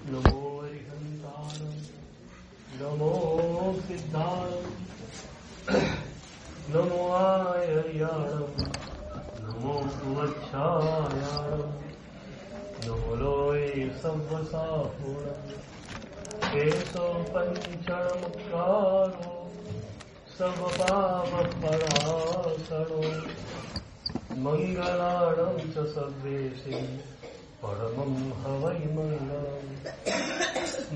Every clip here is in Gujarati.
નમો હરિહંતાણમ, નમો સિદ્ધાણમ, નમો આયર્યાણમ, નમો સુવચ્છાયાણમ, નમો લોય સવ્વસાહુણમ, કેશો પંચણમુક્કારો સર્વપાપપરાસણો, મંગલાણં ચ સર્વેશે પરમં હવૈ મંગલમ.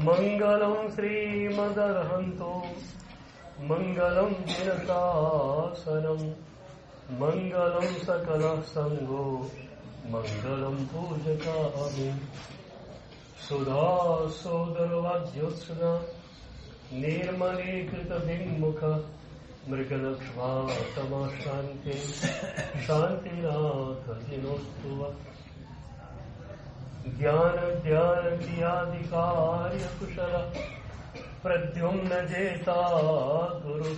મંગલમ શ્રીમદર્હંતો, મંગલમ દિનશાસનમ, મંગલમ સકલ સંગો, મંગલમ પૂજકામિ. સુધા સોદરવાદ્યોત્સના નિર્મલીકૃત બિન્મુખ, મૃગલક્ષ્મા તમા શાંતિ શાંતિનાથ જીનોસ્તુવ. જ્ઞાન ધ્યાન ક્રિયાધિકાર્ય કુશલ, પ્રદ્યુમ્ન જેતા ગુરુ,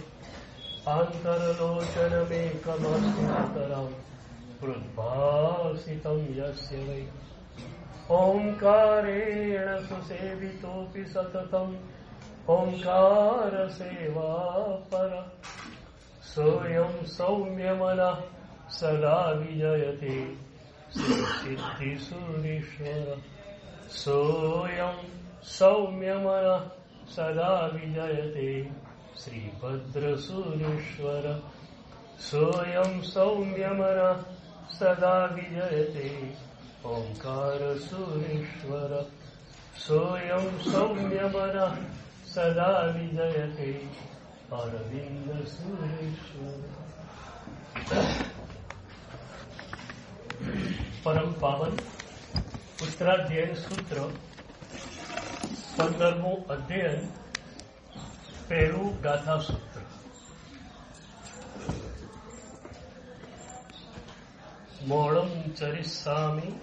આંતરલોચનમેકમાસ્તરમ, વૃદ્ભાસિતમ યસ્ય વૈ. ઓંકારેણ સુસેવિતોऽપि સતતમ, ઓંકાર સેવા પર. સોયં સૌમ્યમનઃ સદા વિજયતે સિદ્ધિસુરીશ્વર. સોયં સૌમ્યમનઃ સદા વિજયતે શ્રીભદ્રસુરીશ્વર. સોયં સૌમ્યમનઃ સદા વિજયતે ઓંકાર સુરેશ્વર. સોયં સૌમ્યમનઃ સદા વિજયતે અરવિંદ સુરેશ્વર. પરમ પાવન ઉત્તરાધ્યાય સૂત્ર 15મું અધ્યયન, પહેલું ગાથા સૂત્ર. મોળમ ચરિસ્સામી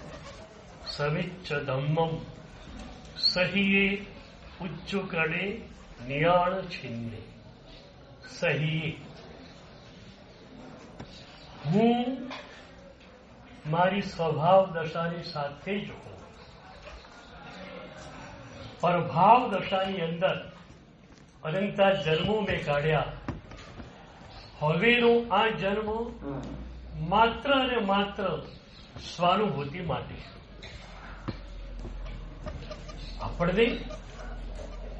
સવિચ્ચ ધમ્મમ, સહિયે ઉચ્ચુકરણે નિયાણ છિન્ને. સહિયે હું મારી સ્વભાવ દશાની સાથે જ હું, પરભાવ દશાની અંદર અનંતા જન્મો મેં કાઢ્યા. હવેનો આ જન્મ માત્ર અને માત્ર સ્વાનુભૂતિ માટે. આપણને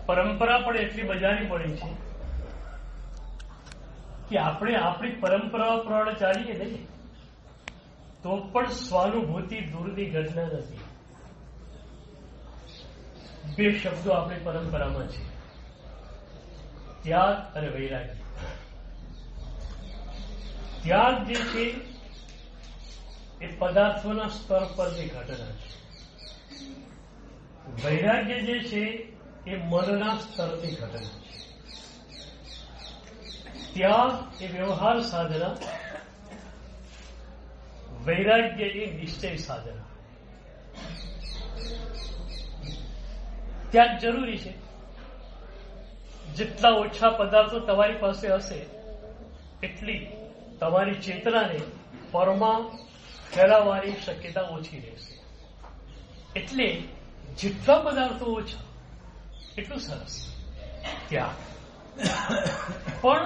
પરંપરા પણ એટલી બજાવી પડી છે કે આપણે આપણી પરંપરા પ્રમાણે ચાલીએ નહીં તો પણ સ્વાનુભૂતિ દૂરની ઘટના નથી. બે શબ્દો આપણી પરંપરામાં છે, ત્યાગ અને વૈરાગ્ય. ત્યાગ જે છે એ પદાર્થોના સ્તર પરની ઘટના છે. વૈરાગ્ય જે છે એ મનના સ્તરની ઘટના છે. ત્યાગ એ વ્યવહાર સાધના, વૈરાગ્ય એ નિશ્ચય સાધના. ત્યાગ જરૂરી છે. જેટલા ઓછા પદાર્થો તમારી પાસે હશે એટલી તમારી ચેતનાને પરમાં ફેલાવવાની શક્યતા ઓછી રહેશે. એટલે જેટલા પદાર્થો ઓછા એટલું સરસ ત્યાગ. પણ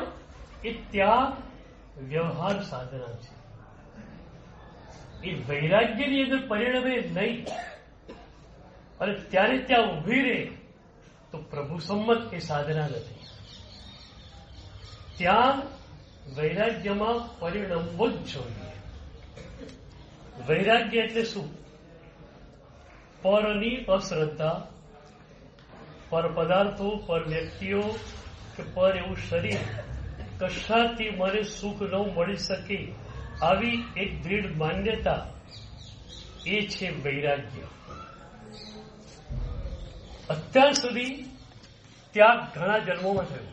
એ ત્યાગ વ્યવહાર સાધના છે. એ વૈરાગ્યની અંદર પરિણમે નહીં અને ત્યારે ત્યાં ઉભી રહે તો પ્રભુ સંમત એ સાધના નથી. ત્યાં વૈરાગ્યમાં પરિણમવું જ જોઈએ. વૈરાગ્ય એટલે શું? પરની અશ્રદ્ધા, પર પદાર્થો, પર વ્યક્તિઓ કે પર એવું શરીર કશાથી મને સુખ ન મળી શકે આવી એક દૃઢ માન્યતા, એ છે વૈરાગ્ય. અત્યાર સુધી ત્યાગ ઘણા જન્મોમાં થયો.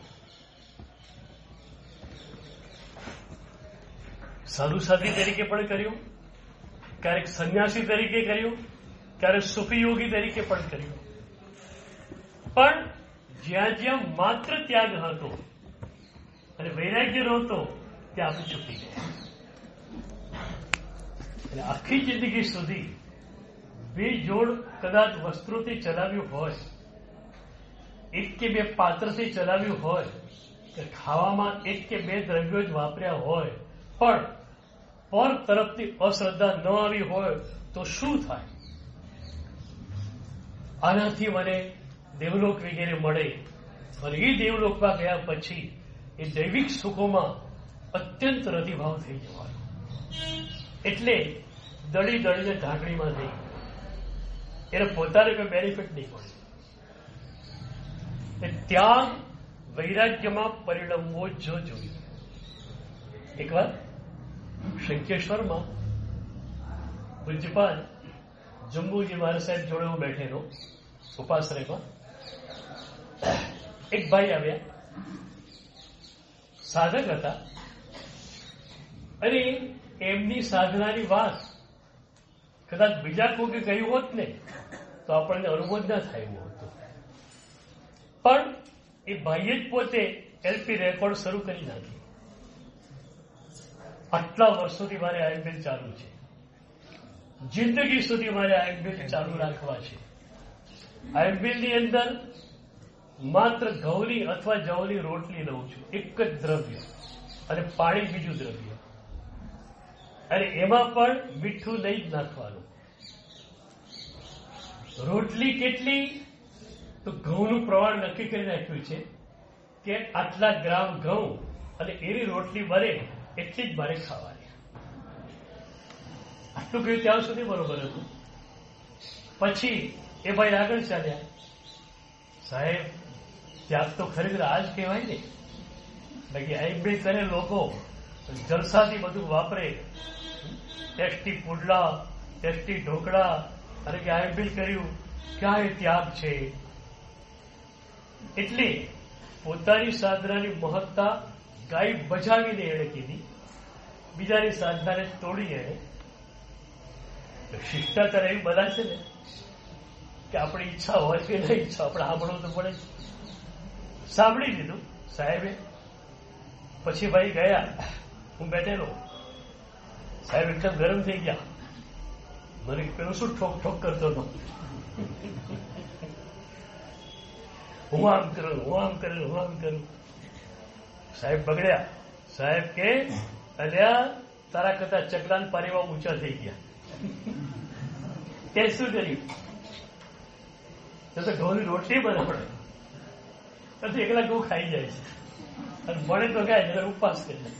સાધુ સાધ્વી તરીકે પણ કર્યું, ક્યારેક સંન્યાસી તરીકે કર્યું, ક્યારેક સુફી યોગી તરીકે પણ કર્યું. પણ જ્યાં જ્યાં માત્ર ત્યાગ હતો અને વૈરાગ્ય નહોતો ત્યાં આપણે ચૂકી ગયા. એટલે આખી જિંદગી સુધી બે જોડ કદાચ વસ્ત્રોથી ચલાવ્યું હોય, એક કે બે પાત્રથી ચલાવ્યું હોય, કે ખાવામાં એક કે બે દ્રવ્યો જ વાપર્યા હોય, પણ પર તરફથી અશ્રદ્ધા ન આવી હોય તો શું થાય? આનાથી મને દેવલોક વગેરે મળે, અને એ દેવલોકમાં ગયા પછી એ દૈવિક સુખોમાં અત્યંત રતિભાવ થઈ જવાનો. એટલે દળી દળીને ઢાંકણીમાં થઈ, એને પોતાને કોઈ બેનિફિટ નહીં મળે. ત્યાગ વૈરાગ્યમાં પરિણમવો જ જોઈએ. એકવાર શંકેશ્વરમાં પૂજ્યપાદ જંબુજી મહારાજ સાહેબ જોડે હું બેઠેલો ઉપાશ્રયમાં. એક ભાઈ આવ્યા, સાધક હતા, અને એમની સાધનાની વાત કદાચ બીજા કોઈ કહ્યું હોત ને તો આપણને અનુભવ ના થાય એવું હતું. પણ એ ભાઈએ જ પોતે એલપી રેકોર્ડ શરૂ કરી નાખી. આટલા વર્ષોથી મારે આઈએમબીલ ચાલુ છે, જિંદગી સુધી મારે આઈએમબીલ ચાલુ રાખવા છે. આઈએમબીલની અંદર માત્ર ઘઉંની અથવા જવની રોટલી લઉં છું, એક જ દ્રવ્ય, અને પાણી બીજું દ્રવ્ય, અને એમાં પણ મીઠું નહીં જ નાખવાનું. રોટલી કેટલી? તો ઘઉંનું પ્રમાણ નક્કી કરી નાખ્યું છે કે આટલા ગ્રામ ઘઉં અને એની રોટલી બને એટલી જ મારે ખાવાની. આટલું કહ્યું ત્યાં સુધી બરોબર હતું. પછી એ ભાઈ આગળ ચાલ્યા. સાહેબ, ત્યાગ તો ખરેખર આ જ કહેવાય ને. બાકી આઈએમબી કરે લોકો જલસાથી બધું વાપરે, ટેસ્ટી પુડલા, ટેસ્ટી ઢોકળા, અને કે આઈએમબી કર્યું, ક્યાં એ ત્યાગ છે? એટલે પોતાની સાધનાની મહત્તા ગાય બજાવીને એણે કીધી, બીજાની સાધનાને તોડી એણે. શિષ્ટાચાર એવી બધા છે ને કે આપણી ઈચ્છા હોય કે નહીં ઈચ્છા, આપણે સાંભળવું તો પડે. સાંભળી લીધું સાહેબે. પછી ભાઈ ગયા, હું બેઠેલો. સાહેબ એકદમ ગરમ થઈ ગયા. મને પેલું શું ઠોક ઠોક કરતો હતો, હું આમ કરું, હું આમ કરું, હું આમ કરું. સાહેબ બગડ્યા. સાહેબ કે અલ્યા તારા કરતા ચકલાન પારેવા ઊંચા થઈ ગયા. તે શું કર્યું? તો ઘઉંની રોટલી બનાવડે નથી, એકલા ઘઉં ખાઈ જાય છે, અને મળે તો ખાય એટલે ઉપવાસ કરે.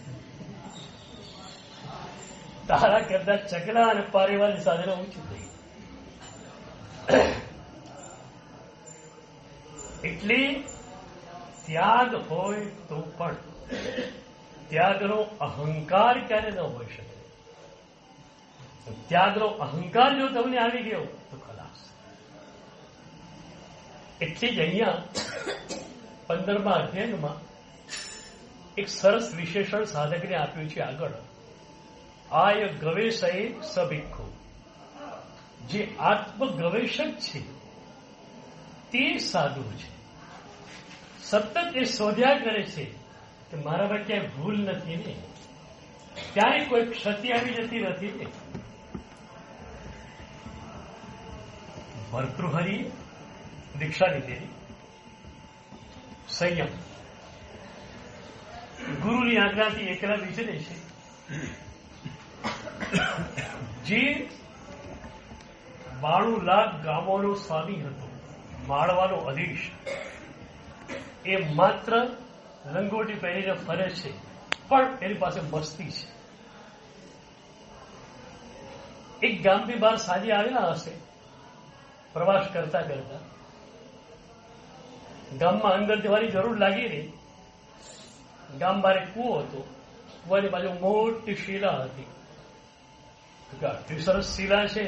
તારા કરતા ચકલા અને પારેવાની સાથે ઊંચું થઈ. એટલે ત્યાગ હોય તો પણ ત્યાગનો અહંકાર ક્યારે ન હોઈ શકે. ત્યાગનો અહંકાર જો તમને આવી ગયો તો ખલાસ. એટલે જ અહીંયા 15મા અધ્યાયમાં એક સરસ વિશેષણ સાધકને આપ્યું છે આગળ. આય ગવેષય સભિક્ષુ. જે આત્મગવેષક છે તે સાધુ છે. સતત એ શોધ્યા કરે છે કે મારામાં ક્યાંય ભૂલ નથી ને, ક્યાંય કોઈ ક્ષતિ આવી જતી નથી ને. ભર્તૃહરિ દીક્ષા લીધેલી, સંયમ, ગુરુની આજ્ઞાથી એકલા વિચરે છે. જે 92 લાખ ગામોનો સ્વામી હતો, માળવાનો અધીશ, એ માત્ર લંગોટી પહેરીને ફરે છે, પણ એની પાસે મસ્તી છે. એક ગામની બહાર સાંજે આવેલા હશે, પ્રવાસ કરતા કરતા ગામમાં અંદર જવાની જરૂર લાગી રહી. ગામ બારે કૂવો હતો, કૂવાની બાજુ મોટી શિલા હતી. આટલી સરસ શિલા છે,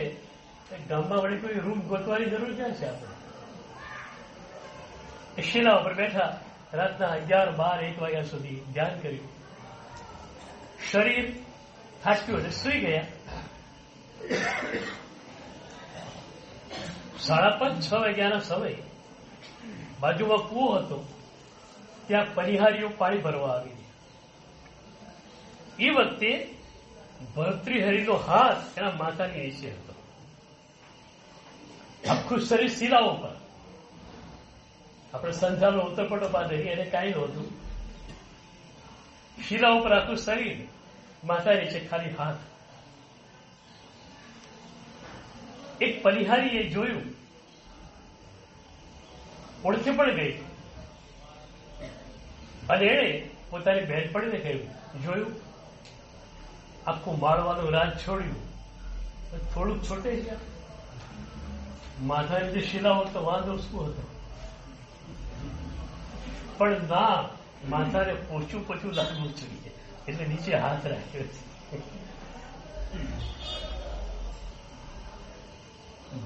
ગામમાં વળી કોઈ રૂમ ગોતવાની જરૂર ક્યાં છે? આપણે એ શિલા ઉપર બેઠા રાતના 11, 12, 1 વાગ્યા સુધી ધ્યાન કર્યું. શરીર થાક્યું એટલે સુઈ ગયા. 5:30, 6 વાગ્યાના સમય બાજુમાં કૂવો હતો, ત્યાં પરિહારીઓ પાણી ભરવા આવી. એ વખતે ભર્તૃહરિનો હાથ એના માથાની નીચે હતો. આખું શરીર શિલાઓ પર. આપણે સંસારનો ઉત્તરપટો બાંધી એને કાંઈ નહોતું. શિલાઓ પર આખું શરીર, માથા નીચે ખાલી હાથ. એક પલિહારીએ જોયું, ઓળખી પણ ગઈ, અને એણે પોતાની બહેનપણીને કહ્યું, જોયું આખું માળવાનું રાજ છોડ્યું, થોડુંક છોટે ગયા, માથાની જે શિલાઓ તો વાંધો શું હતો, પણ ના, માથાને પોચું પોચું લાગવું જોઈએ, એટલે નીચે હાથ રાખ્યો છે.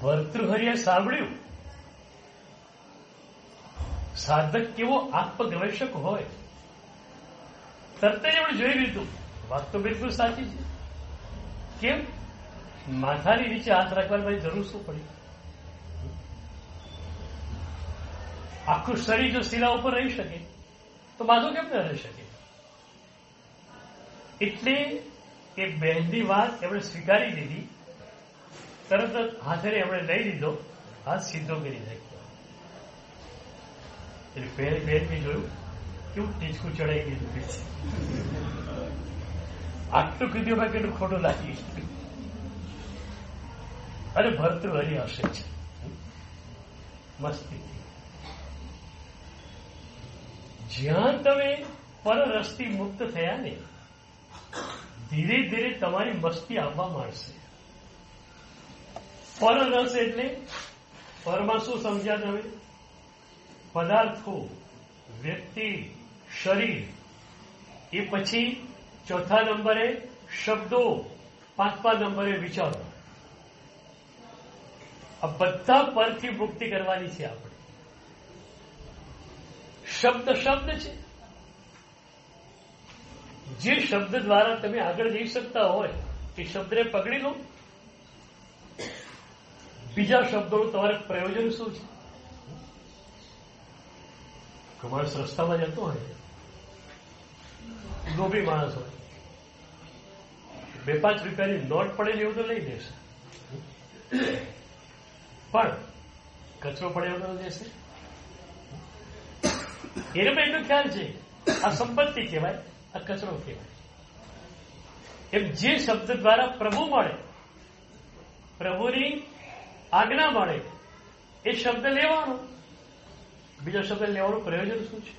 ભર્તૃહરિએ સાંભળ્યું, સાધક કેવો આત્મગવેષક હોય, તરત જ એમણે જોઈ લીધું, વાત તો બિલકુલ સાચી છે. કેમ? માથાની નીચે હાથ રાખવાની જરૂર શું પડી? આખું શરીર જો શિલા ઉપર રહી શકે તો માથું કેમ ન રહી શકે? એટલે એ બહેનની વાત એમણે સ્વીકારી લીધી. તરત જ હાથે એમણે લઈ લીધો, હાથ સીધો કરી નાખ્યો. એટલે બહેન જોયું કેવું ટીચકું ચડાઈ ગયું છે. આટલું કીધું માં કેટલું ખોટું લાગી. અને ભર્તૃહરિ હશે છે મસ્તી. જ્યાં તમે પરરસથી મુક્ત થયા ને, ધીરે ધીરે તમારી મસ્તી આવવા માંડશે. પરરસ એટલે પરમાં શું સમજ્યા તમે? પદાર્થો, વ્યક્તિ, શરીર. એ પછી ચોથા નંબરે શબ્દો, પાંચમા નંબરે વિચારો. આ બધા પરથી મુક્તિ કરવાની છે આપણે. શબ્દ શબ્દ છે. જે શબ્દ દ્વારા તમે આગળ જઈ શકતા હોય એ શબ્દને પકડી લો. બીજા શબ્દોનું તમારે પ્રયોજન શું છે? માણસ રસ્તામાં જતો હોય, લોભી માણસ હોય, 2-5 રૂપિયાની નોટ પડેલી એવું તો લઈ દેશે, પણ કચરો પડે એવું તો દેશે. એને પણ એટલો ખ્યાલ છે આ સંપત્તિ કહેવાય, આ કચરો કહેવાય. એમ જે શબ્દ દ્વારા પ્રભુ મળે, પ્રભુની આજ્ઞા મળે, એ શબ્દ લેવાનો. બીજો શબ્દ લેવાનું પ્રયોજન શું છે?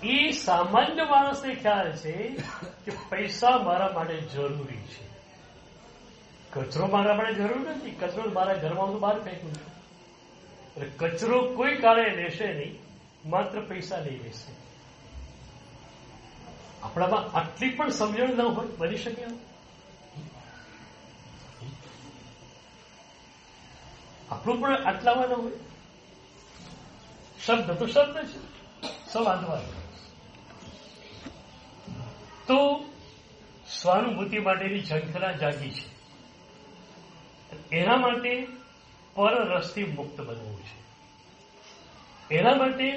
એ સામાન્ય માણસને ખ્યાલ છે કે પૈસા મારા માટે જરૂરી છે, કચરો મારા માટે જરૂર નથી. કચરો મારા ઘરમાં હું બહાર ફેંકું છું. એટલે કચરો કોઈ કાળે લેશે નહીં, માત્ર પૈસા લઈ લેશે. આપણામાં આટલી પણ સમજણ ન હોય, બની શકે. આપણું પણ આટલામાં ન હોય. શબ્દ તો શબ્દ છે, સવાદવાદ. તો સ્વાનુભૂતિ માટેની ઝંખના જાગી છે. એના માટે પરરસથી મુક્ત બનવું છે. એના માટે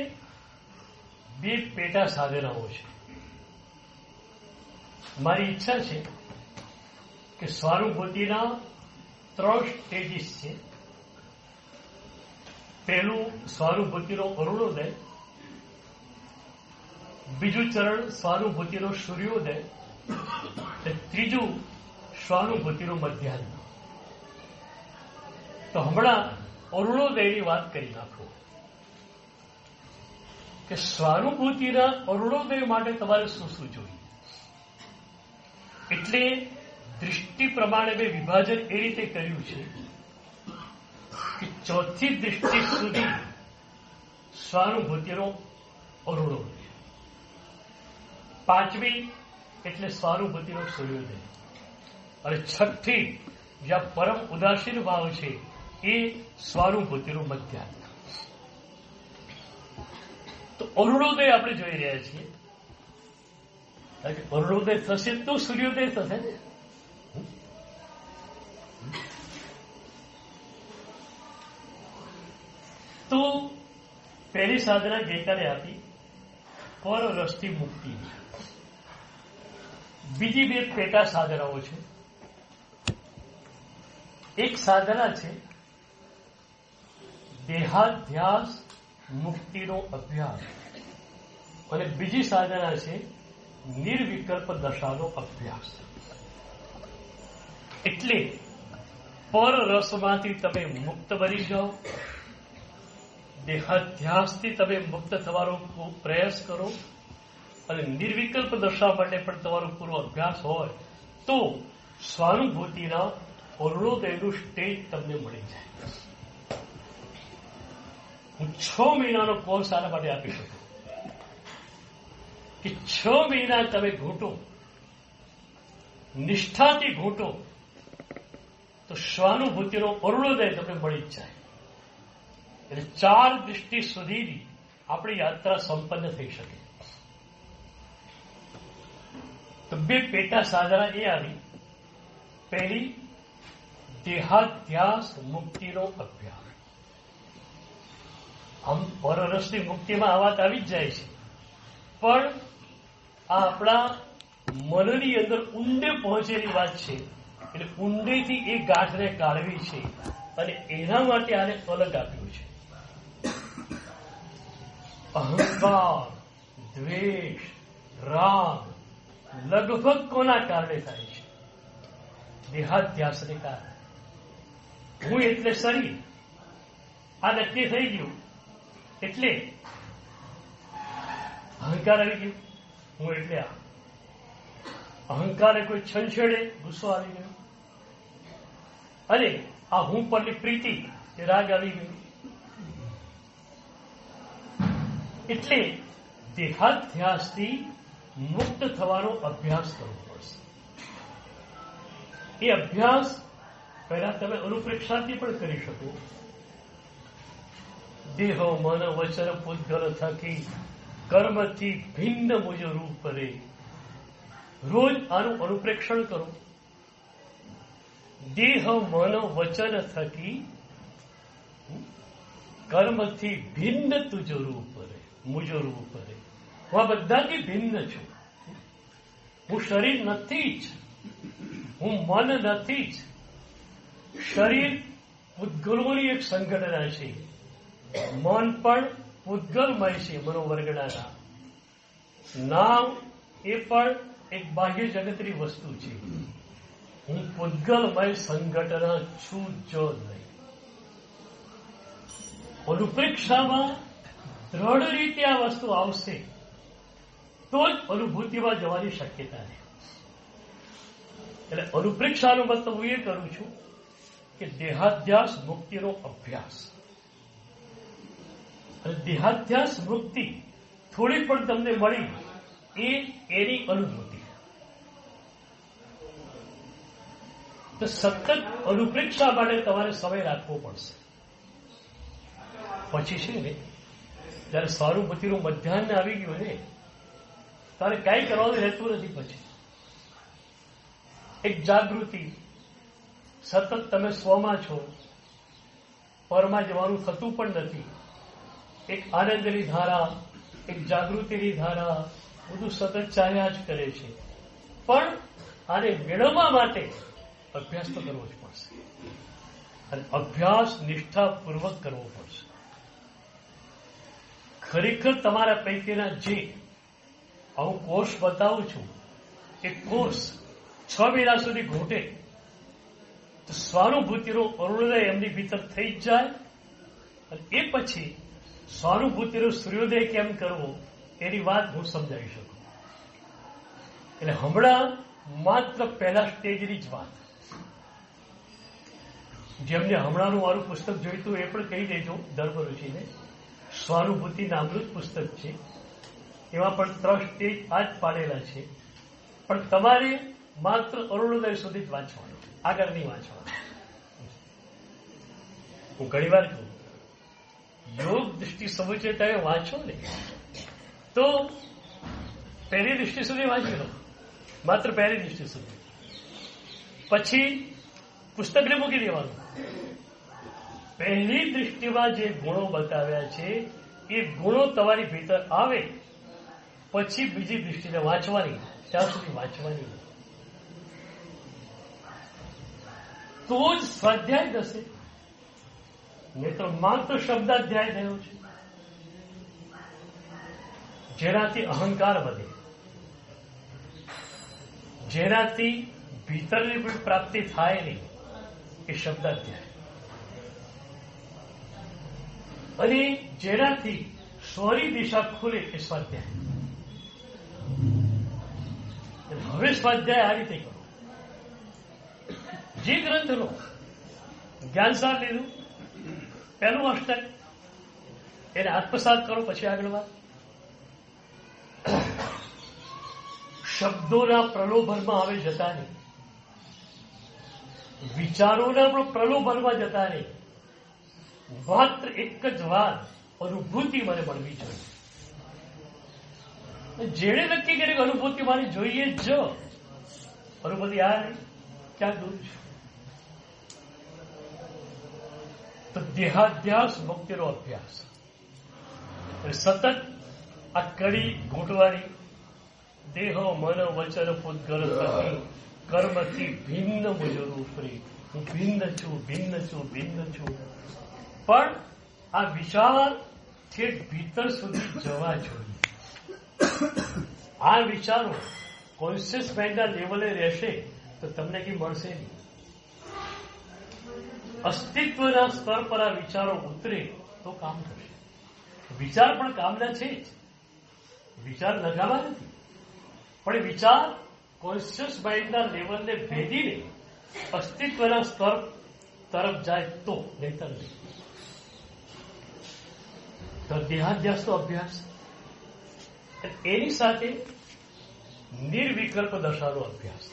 2 પેટા સાધનાઓ છે. મારી ઈચ્છા છે કે સ્વાનુભૂતિના 3 સ્ટેજીસ છે. પહેલું સ્વાનુભૂતિનો અરુણોદય, બીજું ચરણ સ્વાનુભૂતિનો સૂર્યોદય, ત્રીજું સ્વાનુભૂતિનો મધ્યાહન. તો હમણાં અરુણોદયની વાત કરી નાખો કે સ્વાનુભૂતિના અરુણોદય માટે તમારે શું શું જોઈએ. એટલે દૃષ્ટિ પ્રમાણે મેં વિભાજન એ રીતે કર્યું છે કે 4થી દૃષ્ટિ સુધી સ્વાનુભૂતિનો અરુણોદય, 5મી એટલે સ્વાનુભૂતિનો સૂર્યોદય, અને 6ઠી જ્યાં પરમ ઉદાસીન ભાવ છે એ સ્વાનુભૂતિનું મધ્યાહન. તો અરુણોદય આપણે જોઈ રહ્યા છીએ. અરુણોદય થશે તો સૂર્યોદય થશે ને. તો પહેલી સાધના ગઈકાલે આપી પરરસથી મુક્તિ. બીજી 2 પેટા સાધનાઓ છે. એક સાધના છે દેહાધ્યાસ મુક્તિનો અભ્યાસ અને બીજી સાધના છે નિર્વિકલ્પ દશાનો અભ્યાસ. એટલે પર રસમાંથી તમે મુક્ત બની જાઓ, દેહાધ્યાસથી તમે મુક્ત થવાનો પ્રયાસ કરો અને નિર્વિકલ્પ દશા માટે પણ તમારો પૂરો અભ્યાસ હોય તો સ્વાનુભૂતિના અરુણોદયનું સ્ટેજ તમને મળી જાય. હું 6 મહિનાનો કોર્સ આના માટે આપી શકું કે 6 મહિના તમે ઘૂંટો, નિષ્ઠાથી ઘૂંટો તો સ્વાનુભૂતિનો અરુણોદય તમને મળી જ જાય. એટલે 4 દૃષ્ટિ સુધીની આપણી યાત્રા સંપન્ન થઈ શકે. તો 2 પેટા સાધના એ આવી. પહેલી દેહાધ્યાસ મુક્તિનો અભ્યાસ. આમ પરરસની મુક્તિમાં આ વાત આવી જ જાય છે, પણ આ આપણા મનની અંદર ઊંડે પહોંચેલી વાત છે. એટલે ઊંડેથી એ ગાંઠને કાઢવી છે અને એના માટે આને અલગ આપ્યું છે. અહંકાર, દ્વેષ, રાગ લગભગ કોના કારણે થાય છે? દેહાધ્યાસને કારણે. હું એટલે શરીર, આ નક્કી થઈ ગયું એટલે અહંકાર આવી ગયો. હું એટલે આ અહંકારે કોઈ છંછેડે, ગુસ્સો આવી ગયો. અને આ હું પરની પ્રીતિ, એ રાગ આવી ગયો. એટલે દેહાધ્યાસથી મુક્ત થવાનો અભ્યાસ કરવો પડશે. એ અભ્યાસ પહેલા તમે અનુપ્રેક્ષાથી પણ કરી શકો. દેહ મન વચન પૂતગલ થકી કર્મથી ભિન્ન મુજ રૂપ રે. રોજ આનું અનુપ્રેક્ષણ કરો. દેહ મન વચન થકી કર્મથી ભિન્ન તુજ રૂપ રે, મુજ રૂપ રે. હું આ બધાથી ભિન્ન છું. હું શરીર નથી જ, હું મન નથી જ. શરીર પૂતગલોની એક સંઘટના છે, મન પણ પૂતગલમય છે, મનોવર્ગણાના. નામ એ પણ એક બાહ્ય જગતની વસ્તુ છે. હું પૂતગલમય સંઘટના છું જ નહીં. અનુપ્રેક્ષામાં દ્રઢ રીતે આ વસ્તુ આવશે તો જ અનુભૂતિમાં જવાની શક્યતા છે. એટલે અનુપ્રેક્ષાનો મતલબ હું એ કરું છું કે દેહાધ્યાસ મુક્તિનો અભ્યાસ. અને દેહાધ્યાસ મુક્તિ થોડી પણ તમને મળી એ એની અનુભૂતિ. તો સતત અનુપ્રેક્ષા માટે તમારે સમય રાખવો પડશે. પછી છે ને જયારે સ્વાનુભૂતિનું મધ્યાહન આવી ગયું ને તારે કાંઈ કરવાનું રહેતું નથી. પછી એક જાગૃતિ, સતત તમે સ્વમાં છો, પરમાં જવાનું થતું પણ નથી. એક આનંદની ધારા, એક જાગૃતિની ધારા, બધું સતત ચાલ્યા જ કરે છે. પણ આને મેળવવા માટે અભ્યાસ તો કરવો જ પડશે. અને અભ્યાસ નિષ્ઠાપૂર્વક કરવો પડશે. ખરેખર તમારા પૈકીના જે હું કોર્સ બતાવું છું એ કોર્સ 6 મહિના સુધી ઘૂંટે તો સ્વાનુભૂતિનો અરુણોદય એમની ભીતર થઈ જ જાય. અને એ પછી સ્વાનુભૂતિનો સૂર્યોદય કેમ કરવો એની વાત હું સમજાવી શકું. એટલે હમણાં માત્ર પહેલા સ્ટેજની જ વાત. જેમને હમણાંનું મારું પુસ્તક જોઈતું એ પણ કહી દેજો ધર્મ ઋષિને. સ્વાનુભૂતિ નામનું જ પુસ્તક છે. એમાં પણ 3 સ્ટેજ આ જ પાડેલા છે. પણ તમારે માત્ર અરુણોદય સુધી જ વાંચવાનું, આગળ નહીં વાંચવાનું. હું ઘણી વાર કહું, યોગ દૃષ્ટિ સમુચય તમે વાંચો ને તો પહેલી દૃષ્ટિ સુધી વાંચી લો, માત્ર પહેલી દૃષ્ટિ સુધી. પછી પુસ્તકને મૂકી દેવાનું. પહેલી દૃષ્ટિમાં જે ગુણો બતાવ્યા છે એ ગુણો તમારી ભીતર આવે પછી બીજી દૃષ્ટિને વાંચવાની, ત્યાં સુધી વાંચવાની. તો જ સ્વાધ્યાય થશે. નહીં તો માત્ર શબ્દાધ્યાય થયો છે, જેનાથી અહંકાર વધે, જેનાથી ભીતરની કોઈ પ્રાપ્તિ થાય નહીં, એ શબ્દાધ્યાય. અને જેનાથી સ્વરી દિશા ખુલે એ સ્વાધ્યાય. હવે સ્વાધ્યાય આ રીતે કરો. જે ગ્રંથ લો, જ્ઞાનસાર લીધું, પહેલું અષ્ટક, એને આત્મસાત કરો, પછી આગળ વાત. શબ્દોના પ્રલોભનમાં આવે જતા નહીં, વિચારોના પણ પ્રલોભનમાં જતા નહીં. માત્ર એક જ વાત, અનુભૂતિ મને મળવી જોઈએ. જેણે નક્કી કર્યું અનુભૂતિ મારી જોઈએ જ, અનુભૂતિ આ નહીં, ક્યાં દૂર છે. તો દેહાધ્યાસ મુક્તિનો અભ્યાસ, સતત આ કડી ઘૂંટવાની, દેહ મન વચન પૂતગલ થકી કર્મથી ભિન્ન મુજબ ઉપરી. હું ભિન્ન છું, ભિન્ન છું, ભિન્ન છું. પણ આ વિચાર ઠેઠ ભીતર સુધી જવા જોઈએ. આ વિચારો કોન્શિયસ માઇન્ડના લેવલે રહેશે તો તમને કંઈ મળશે નહીં. અસ્તિત્વના સ્તર પર આ વિચારો ઉતરે તો કામ થશે. વિચાર પણ કામના છે જ, વિચાર નકામા નથી. પણ વિચાર કોન્શિયસ માઇન્ડના લેવલને ભેદીને અસ્તિત્વના સ્તર તરફ જાય તો, નહીતર નહીં. તો દેહાધ્યાસનો અભ્યાસ, એની સાથે નિર્વિકલ્પ દશાનો અભ્યાસ.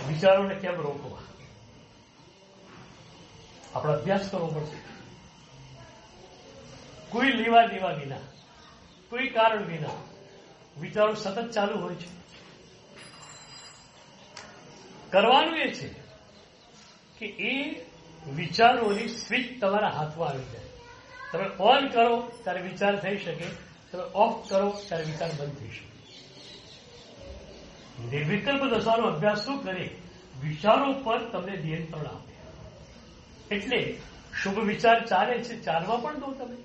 વિચારોને કેમ રોકવા, આપણે અભ્યાસ કરવો પડશે. કોઈ લેવા દેવા વિના, કોઈ કારણ વિના વિચારો સતત ચાલુ હોય છે. કરવાનું એ છે કે એ વિચારોની સ્વિચ તમારા હાથમાં આવી જાય. તમે ઓન કરો ત્યારે વિચાર થઈ શકે, તમે ઓફ કરો ત્યારે વિચાર બંધ થઈ શકે. નિર્વિકલ્પ દશાનો અભ્યાસ શું કરે? વિચારો પર તમને નિયંત્રણ આપે. એટલે શુભ વિચાર ચાલે છે, ચાલવા પણ દો તમે.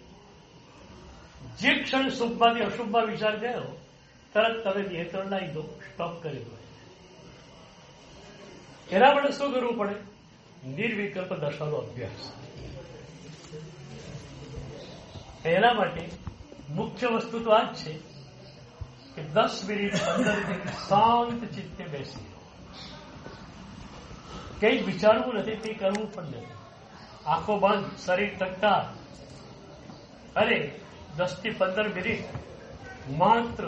જે ક્ષણ શુભમાંથી અશુભમાં વિચાર ગયો, તરત તમે નિયંત્રણ લાવી દો, સ્ટોપ કરી દો. એના માટે શું કરવું પડે? નિર્વિકલ્પ દશાનો અભ્યાસ. એના માટે મુખ્ય વસ્તુ તો આ જ છે કે 10 મિનિટ 15 મિનિટ શાંત ચિત્તે બેસી. કંઈ વિચારવું નથી, તે કરવું પણ નથી. આંખો બંધ, શરીર ટકતા, અને 10 થી 15 મિનિટ માત્ર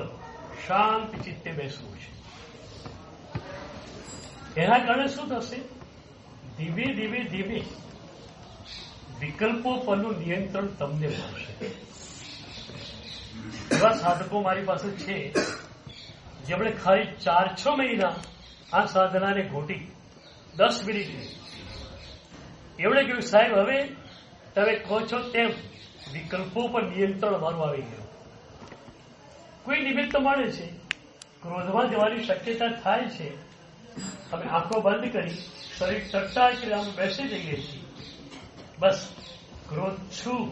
શાંત ચિત્તે બેસવું છે. એના કારણે શું થશે? ધીમે ધીમે ધીમે વિકલ્પો પરનું નિયંત્રણ તમને મળશે. એવા સાધકો મારી પાસે છે જેમણે ખાલી 4-6 મહિના આ સાધનાને ઘોટી 10 મિનિટ એમણે કહ્યું, સાહેબ હવે તમે કહો છો તેમ વિકલ્પો પર નિયંત્રણ મારું આવી ગયું. કોઈ નિમિત્ત મળે છે, ક્રોધમાં જવાની શક્યતા થાય છે, અમે આંખો બંધ કરી શરીર ટકતા કે અમે બેસી જઈએ છીએ. બસ ક્રોધ છું,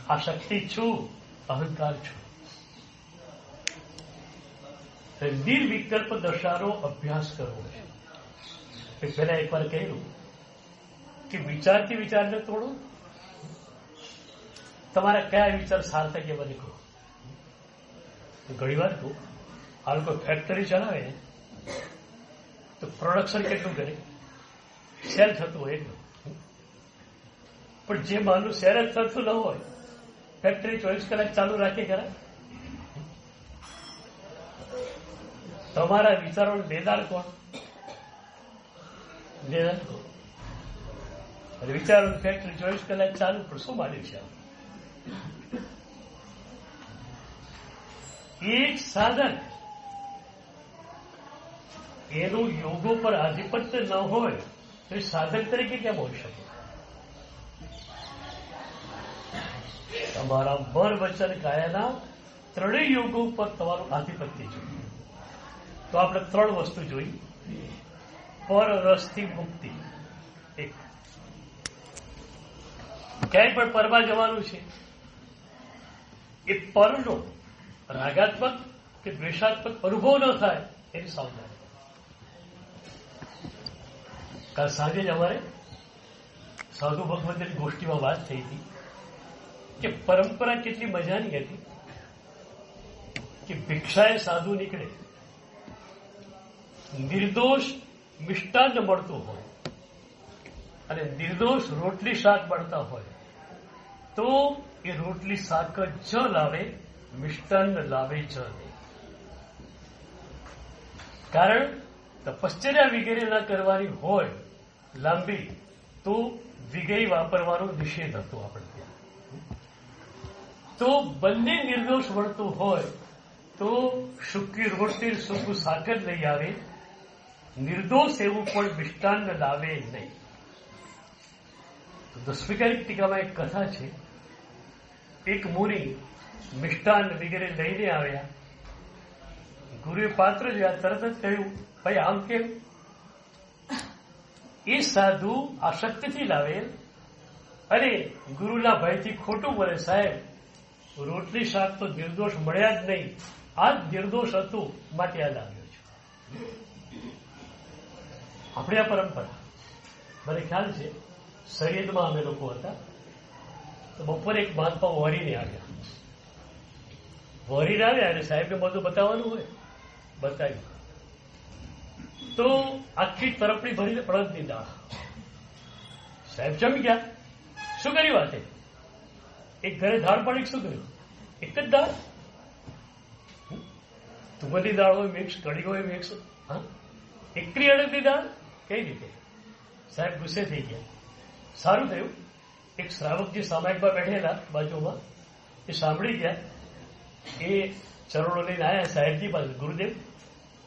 આસક્તિ છું, અહંકાર છું. નિર્વિકલ્પ દશાનો અભ્યાસ કરવો છે. પહેલા એકવાર કહ્યું કે વિચારથી વિચારને તોડો. તમારા કયા વિચાર સાર્થક એ મને કહો. ઘણી વાર કહું, આ લોકો ફેક્ટરી ચલાવે ને તો પ્રોડક્શન કેટલું કરે? સેલ થતું હોય એટલું. પણ જે માનું સેલ જ થતું ન હોય, ફેક્ટરી 24 કલાક ચાલુ રાખે ખરા? તમારા વિચારોને બેદાર કોણ? બેદાર કોણ? અને વિચારોની ફેક્ટરી 24 કલાક ચાલુ, પણ શું માંડ્યું છે? એક સાધન એનું યોગો પર આધિપત્ય ન હોય તો એ સાધક તરીકે કેમ હોઈ શકે? તમારા મન વચન કાયાના ત્રણેય યોગો પર તમારું આધિપત્ય છે. તો આપણે 3 વસ્તુ જોઈ. પર રસથી મુક્તિ. એક ક્યાંય પણ પરમાં જવાનું છે, એ પરનો રાગાત્મક કે દ્વેષાત્મક અનુભવ ન થાય એની સાવધાની. કાલ સાંજે જ અમારે સાધુ ભગવંતની ગોષ્ઠીમાં વાત થઈ હતી કે પરંપરા કેટલી મજાની હતી કે ભિક્ષાએ સાધુ નીકળે, નિર્દોષ મિષ્ટાન્ન મળતું હોય અને નિર્દોષ રોટલી શાક મળતા હોય તો એ રોટલી શાક જ લાવે, મિષ્ટાન્ન લાવે જ નહીં. કારણ તપશ્ચર્યા વગેરે ના કરવાની હોય લાંબી તો વિગઈ વાપરવાનો નિષેધ હતો આપણે ત્યાં. તો બંને નિર્દોષ મળતું હોય તો સૂકી રોટલી સૂકું શાક જ લઈ આવે, નિર્દોષ એવું પણ મિષ્ટાન્ન લાવે નહીં. તો દસ્મિકારિક ટીકામાં એક કથા છે. એક મુનિ મિષ્ટાન્ન વગેરે લઈને આવ્યા, ગુરુએ પાત્ર જોયા, તરત જ કહ્યું, ભાઈ આમ કેમ? એ સાધુ આસક્તિથી લાવેલ અને ગુરુના ભયથી ખોટું બોલે, સાહેબ રોટલી શાક તો નિર્દોષ મળ્યા જ નહીં, આ જ નિર્દોષ હતું માટે આ લાવ્યો છું. આપણી આ પરંપરા, મને ખ્યાલ છે સૈયદમાં અમે લોકો હતા તો બપોરે એક મહાત્મા વરીને આવ્યા. વરીને આવ્યા અને સાહેબને બધું બતાવવાનું હોય, બતાવ્યું તો આખી તરફડી ભરીને અડદની દાળ. સાહેબ જમી ગયા. શું કર્યું આ તે? એક ઘરે દાળ પડી, શું કર્યું? એક જ દાળ, તુવરની દાળ હોય મિક્સ, કઢી હોય મિક્સ, હા એકલી અડદની દાળ કઈ રીતે? સાહેબ ગુસ્સે થઈ ગયા. સારું થયું એક શ્રાવકજી સામાયિકમાં બેઠેલા બાજુમાં, એ સાંભળી ગયા. એ ચરણો લઈને આવ્યા સાહેબજી પાસે, ગુરુદેવ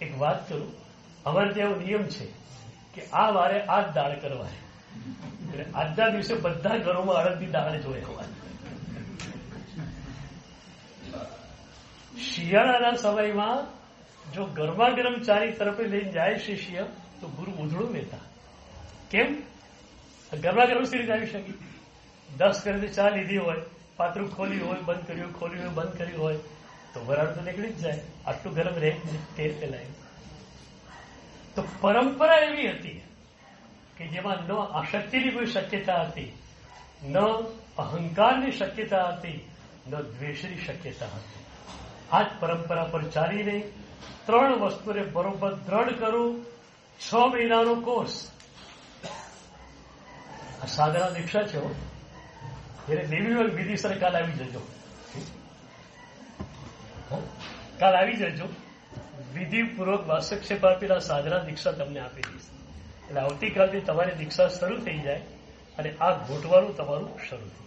એક વાત કરું, અમારે ત્યાં એવો નિયમ છે કે આ વારે આ જ દાળ કરવાની, એટલે આજના દિવસે બધા ઘરોમાં અડદની દાળ જ હોય. શિયાળાના સમયમાં જો ગરમા ગરમ ચારી તરફે લઈને જાય શિષ્ય તો ગુરુ ઉધળું લેતા. કેમ? ગરમા ગરમ સી રીતે આવી શકી? 10 કરીને ચા લીધી હોય, પાત્રું ખોલ્યું હોય, બંધ કર્યું, ખોલ્યું હોય, બંધ કર્યું હોય તો વરાળ તો નીકળી જ જાય. આટલું ગરમ રહે તેલ ફેલાય. તો પરંપરા એવી હતી કે જેમાં ન આસક્તિની કોઈ શક્યતા હતી, ન અહંકારની શક્યતા હતી, ન દ્વેષની શક્યતા હતી. આ જ પરંપરા પર ચાલીને 3 વસ્તુને બરોબર દ્રઢ કરું. 6 મહિનાનો કોર્સ. આ સાધના દીક્ષા છે. એને લેવી હોય વિધિસર કાલ આવી જજો, કાલ આવી જજો. વિધિપૂર્વક વાસક્ષેપ આપેલા સાધના દીક્ષા તમને આપી દઈશ. એટલે આવતીકાલથી તમારી દીક્ષા શરૂ થઈ જાય અને આ ગોઠવાનું તમારું શરૂ થઈ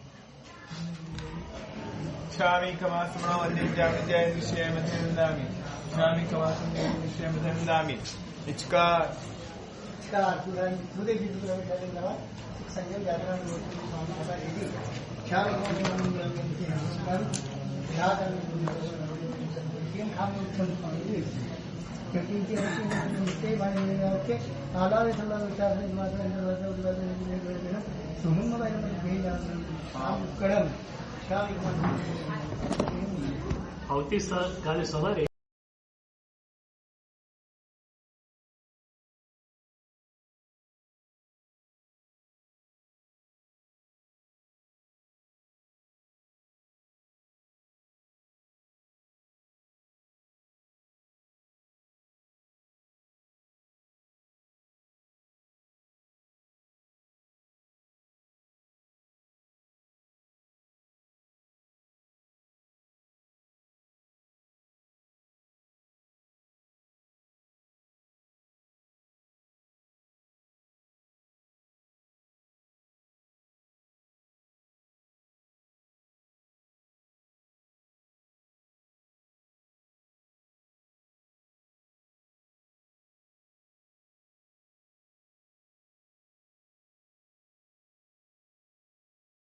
આવતીકાલે સવારે